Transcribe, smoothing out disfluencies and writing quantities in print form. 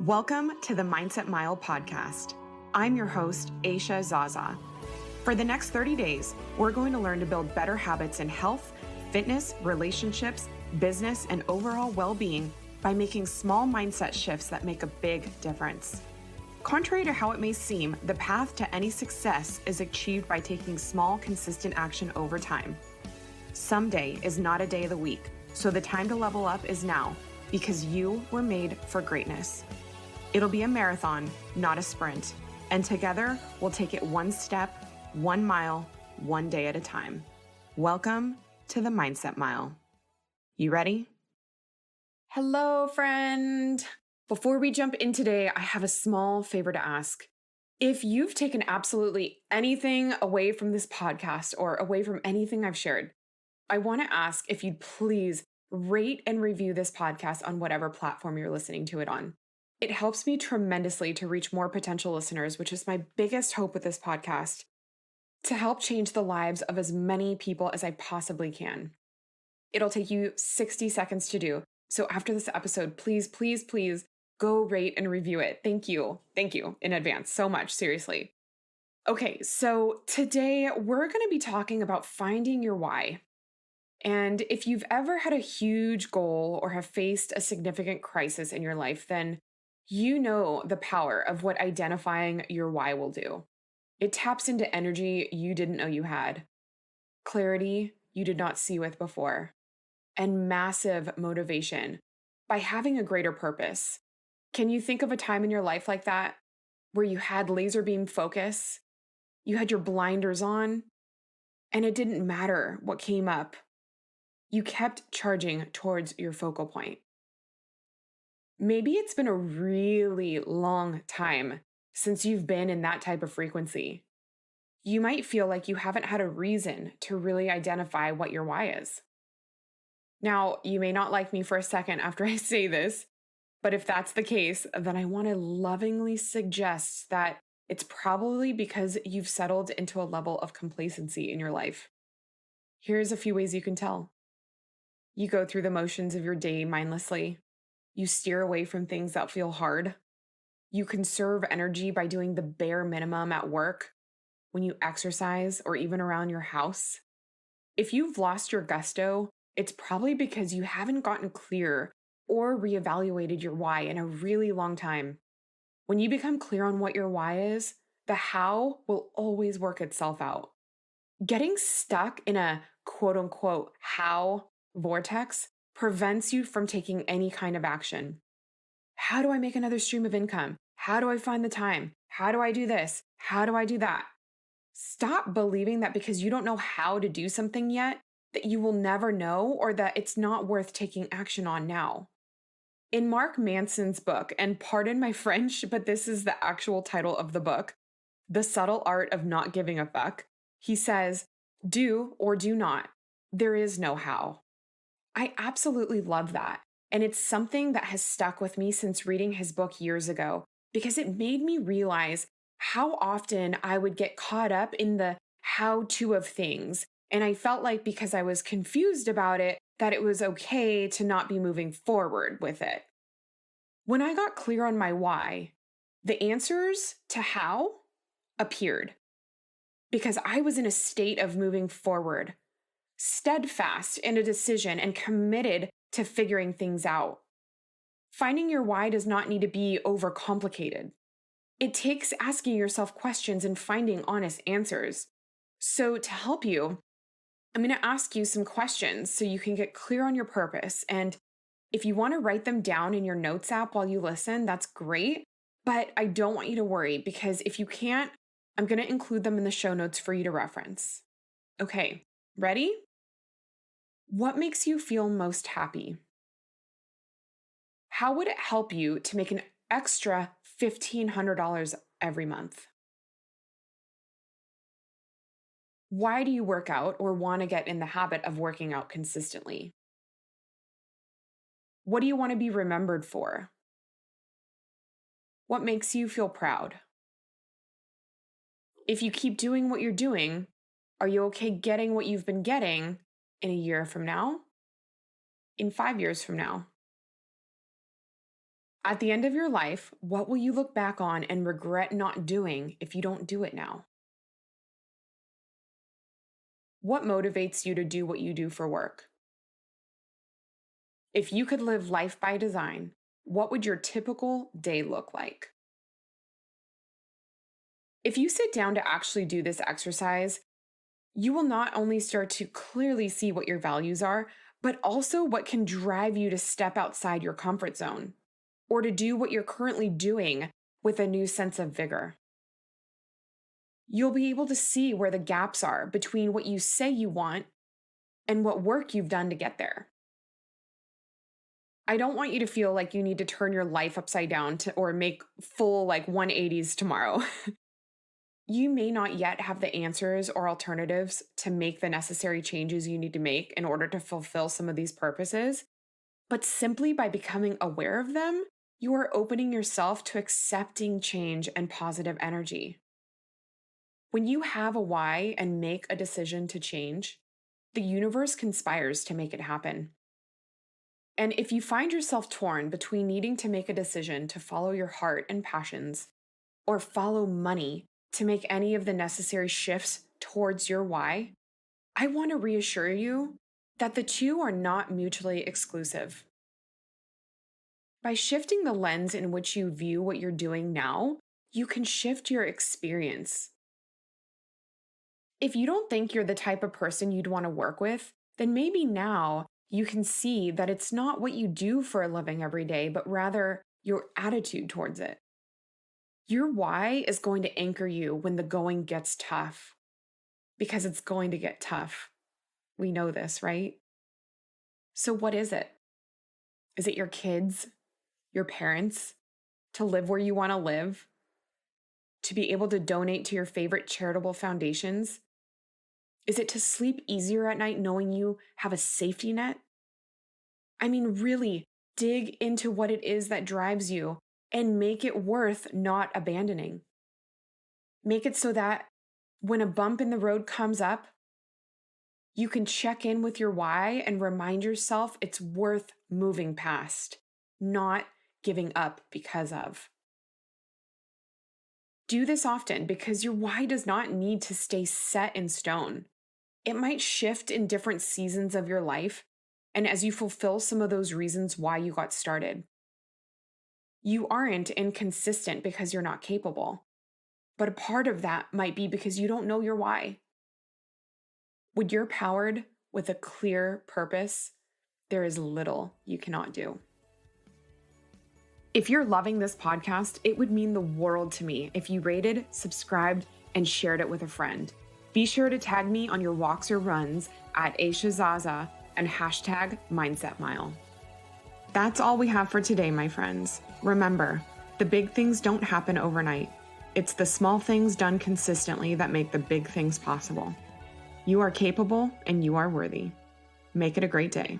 Welcome to the Mindset Mile podcast. I'm your host, Aisha Zaza. For the next 30 days, we're going to learn to build better habits in health, fitness, relationships, business, and overall well-being by making small mindset shifts that make a big difference. Contrary to how it may seem, the path to any success is achieved by taking small, consistent action over time. Someday is not a day of the week, so the time to level up is now, because you were made for greatness. It'll be a marathon, not a sprint, and together we'll take it one step, 1 mile, one day at a time. Welcome to the Mindset Mile. You ready? Hello, friend. Before we jump in today, I have a small favor to ask. If you've taken absolutely anything away from this podcast or away from anything I've shared, I want to ask if you'd please rate and review this podcast on whatever platform you're listening to it on. It helps me tremendously to reach more potential listeners, which is my biggest hope with this podcast, to help change the lives of as many people as I possibly can. It'll take you 60 seconds to do. So after this episode, please go rate and review it. Thank you. Thank you in advance so much. Seriously. Okay, so today we're going to be talking about finding your why. And if you've ever had a huge goal or have faced a significant crisis in your life, then you know the power of what identifying your why will do. It taps into energy you didn't know you had, clarity you did not see with before, and massive motivation by having a greater purpose. Can you think of a time in your life like that where you had laser beam focus, you had your blinders on, and it didn't matter what came up? You kept charging towards your focal point. Maybe it's been a really long time since you've been in that type of frequency. You might feel like you haven't had a reason to really identify what your why is. Now, you may not like me for a second after I say this, but if that's the case, then I want to lovingly suggest that it's probably because you've settled into a level of complacency in your life. Here's a few ways you can tell. You go through the motions of your day mindlessly. You steer away from things that feel hard. You conserve energy by doing the bare minimum at work, when you exercise, or even around your house. If you've lost your gusto, it's probably because you haven't gotten clear or reevaluated your why in a really long time. When you become clear on what your why is, the how will always work itself out. Getting stuck in a quote-unquote how vortex prevents you from taking any kind of action. How do I make another stream of income? How do I find the time? How do I do this? How do I do that? Stop believing that because you don't know how to do something yet, that you will never know or that it's not worth taking action on now. In Mark Manson's book, and pardon my French, but this is the actual title of the book, The Subtle Art of Not Giving a Fuck, he says, do or do not. There is no how. I absolutely love that. And it's something that has stuck with me since reading his book years ago, because it made me realize how often I would get caught up in the how-to of things. And I felt like because I was confused about it, that it was okay to not be moving forward with it. When I got clear on my why, the answers to how appeared because I was in a state of moving forward, steadfast in a decision and committed to figuring things out. Finding your why does not need to be overcomplicated. It takes asking yourself questions and finding honest answers. So to help you, I'm going to ask you some questions so you can get clear on your purpose. And if you want to write them down in your notes app while you listen, that's great. But I don't want you to worry because if you can't, I'm going to include them in the show notes for you to reference. Okay, ready? What makes you feel most happy? How would it help you to make an extra $1,500 every month? Why do you work out or want to get in the habit of working out consistently? What do you want to be remembered for? What makes you feel proud? If you keep doing what you're doing, are you okay getting what you've been getting in a year from now? In 5 years from now? At the end of your life, what will you look back on and regret not doing if you don't do it now? What motivates you to do what you do for work? If you could live life by design, what would your typical day look like? If you sit down to actually do this exercise, you will not only start to clearly see what your values are, but also what can drive you to step outside your comfort zone or to do what you're currently doing with a new sense of vigor. You'll be able to see where the gaps are between what you say you want and what work you've done to get there. I don't want you to feel like you need to turn your life upside down or make full 180s tomorrow. You may not yet have the answers or alternatives to make the necessary changes you need to make in order to fulfill some of these purposes, but simply by becoming aware of them, you are opening yourself to accepting change and positive energy. When you have a why and make a decision to change, the universe conspires to make it happen. And if you find yourself torn between needing to make a decision to follow your heart and passions or follow money to make any of the necessary shifts towards your why, I want to reassure you that the two are not mutually exclusive. By shifting the lens in which you view what you're doing now, you can shift your experience. If you don't think you're the type of person you'd want to work with, then maybe now you can see that it's not what you do for a living every day, but rather your attitude towards it. Your why is going to anchor you when the going gets tough, because it's going to get tough. We know this, right? So what is it? Is it your kids, your parents, to live where you want to live, to be able to donate to your favorite charitable foundations? Is it to sleep easier at night knowing you have a safety net? I mean, really dig into what it is that drives you and make it worth not abandoning. Make it so that when a bump in the road comes up, you can check in with your why and remind yourself it's worth moving past, not giving up because of. Do this often because your why does not need to stay set in stone. It might shift in different seasons of your life, and as you fulfill some of those reasons why you got started. You aren't inconsistent because you're not capable, but a part of that might be because you don't know your why. When you're powered with a clear purpose, there is little you cannot do. If you're loving this podcast, it would mean the world to me if you rated, subscribed, and shared it with a friend. Be sure to tag me on your walks or runs at Aisha Zaza and hashtag Mindset Mile. That's all we have for today, my friends. Remember, the big things don't happen overnight. It's the small things done consistently that make the big things possible. You are capable and you are worthy. Make it a great day.